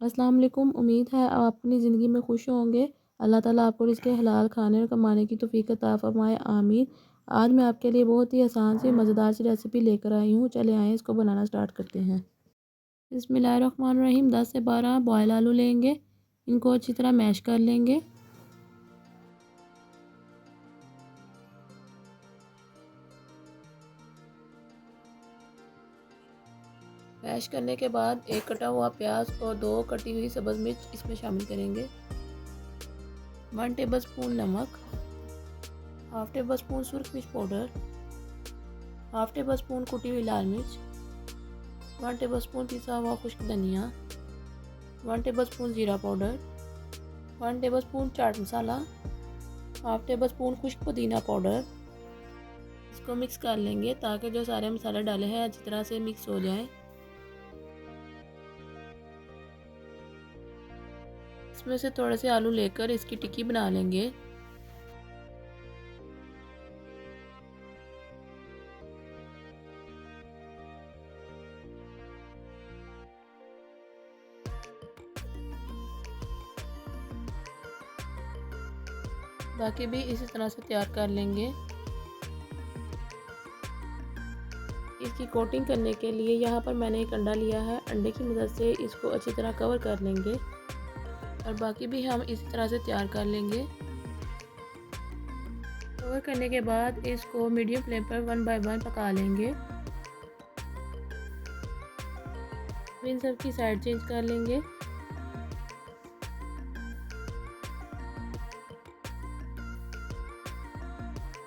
अस्सलाम वालेकुम। उम्मीद है आप अपनी ज़िंदगी में खुश होंगे। अल्लाह ताला आपको रिज़्क़ हलाल खाने और कमाने की तौफ़ीक अता फ़रमाए, आमीन। आज मैं आपके लिए बहुत ही आसान सी मज़ेदार सी रेसिपी लेकर आई हूँ। चले आएँ इसको बनाना स्टार्ट करते हैं। बिस्मिल्लाहिर्रहमानिर्रहीम। 10 से 12 बॉयल आलू लेंगे, इनको अच्छी तरह मैश कर लेंगे। मैश करने के बाद एक कटा हुआ प्याज और 2 कटी हुई सब्ज़ मिर्च इसमें शामिल करेंगे। 1 टेबल स्पून नमक, हाफ टेबल स्पून सुरख मिर्च पाउडर, हाफ टेबल स्पून कुटी हुई लाल मिर्च, 1 टेबल स्पून पिसा हुआ खुश्क धनिया, 1 टेबल स्पून जीरा powder, 1 table spoon chaat masala, half table spoon खुश्क पुदीना पाउडर। इसको मिक्स कर लेंगे ताकि जो सारे मसाले डाले हैं अच्छी तरह से मिक्स हो जाएं। इसमें से थोड़े से आलू लेकर इसकी टिक्की बना लेंगे। बाकी भी इसी तरह से तैयार कर लेंगे। इसकी कोटिंग करने के लिए यहाँ पर मैंने एक अंडा लिया है। अंडे की मदद से इसको अच्छी तरह कवर कर लेंगे और बाकी भी हम इसी तरह से तैयार कर लेंगे। कवर करने के बाद इसको मीडियम फ्लेम पर 1 बाय 1 पका लेंगे। इन सब की साइड चेंज कर लेंगे।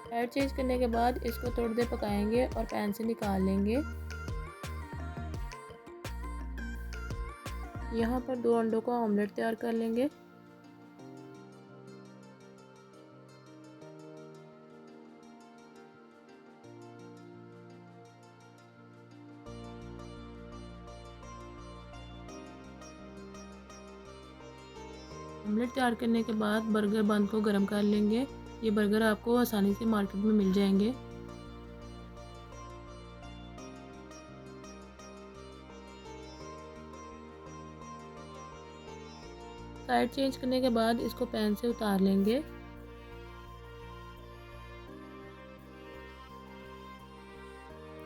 साइड चेंज करने के बाद इसको थोड़ी देर पकाएंगे और पैन से निकाल लेंगे। यहाँ पर 2 अंडों का ऑमलेट तैयार कर लेंगे। ऑमलेट तैयार करने के बाद बर्गर बन को गर्म कर लेंगे। ये बर्गर आपको आसानी से मार्केट में मिल जाएंगे। साइड चेंज करने के बाद इसको पैन से उतार लेंगे।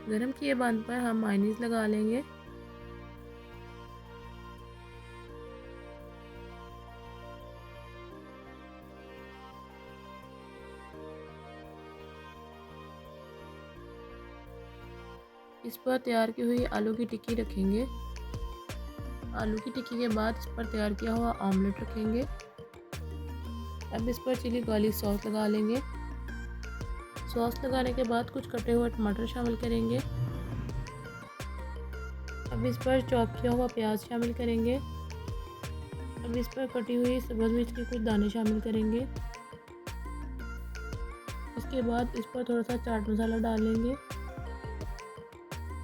गरम किए बंद पर हम मायोनीज लगा लेंगे। इस पर तैयार की हुई आलू की टिक्की रखेंगे। आलू की टिक्की के बाद इस पर तैयार किया हुआ ऑमलेट रखेंगे। अब इस पर चिली गार्लिक सॉस लगा लेंगे। सॉस लगाने के बाद कुछ कटे हुए टमाटर शामिल करेंगे। अब इस पर चॉप किया हुआ प्याज शामिल करेंगे। अब इस पर कटी हुई सब्ज़ मिर्च के कुछ दाने शामिल करेंगे। इसके बाद इस पर थोड़ा सा चाट मसाला डाल लेंगे।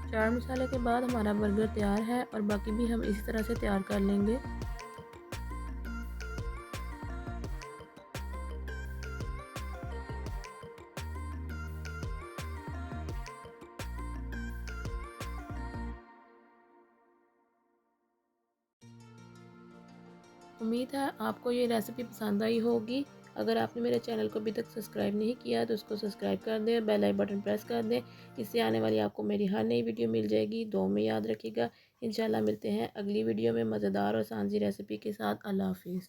चाट मसाले के बाद हमारा बर्गर तैयार है और बाकी भी हम इसी तरह से तैयार कर लेंगे। उम्मीद है आपको ये रेसिपी पसंद आई होगी। अगर आपने मेरे चैनल को अभी तक सब्सक्राइब नहीं किया तो उसको सब्सक्राइब कर दें, बेल आई बटन प्रेस कर दें। इससे आने वाली आपको मेरी हर नई वीडियो मिल जाएगी। दुआ में याद रखिएगा। इंशाल्लाह मिलते हैं अगली वीडियो में मज़ेदार और आसान सी रेसिपी के साथ। अल्लाह हाफिज़।